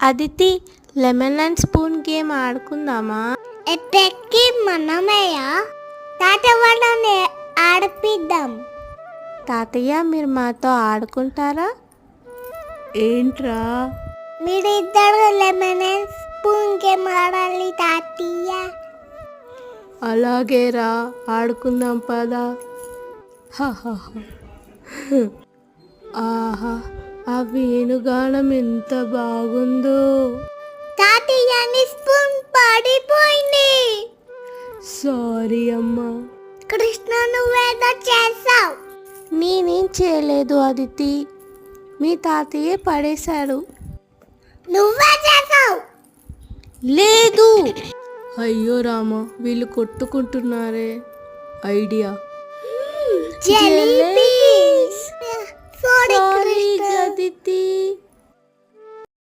Aditi, lemon and spoon game ఆడుకుందామా? ఎప్పటికీ మనమేయా తాత వాళ్ళని ఆడిపిద్దాం. తాతయ్య, మీరు మాతో ఆడుకుంటారా? ఏంట్రా? మీరిద్దరు లెమన్ అండ్ స్పూన్ గేమ్ ఆడాలి తాతయ్య. అలాగేరా, ఆడుకుందాం పదా. ఆహా, ఆ వేణుగానం ఎంత బాగుందో. తాతయ్య నీ స్పూన్ పడిపోయింది. సారీ అమ్మా. కృష్ణ నువ్వేదో చేసావు. నేనేం చేయలేదు అదితి, మీ తాతయ్యే పడేశాడు. నువ్వే చేసావు. లేదు. అయ్యో రామ, వీళ్ళు కొట్టుకుంటున్నారే. Idea. Jellybeans. Sorry sorry Krishna. Aditi.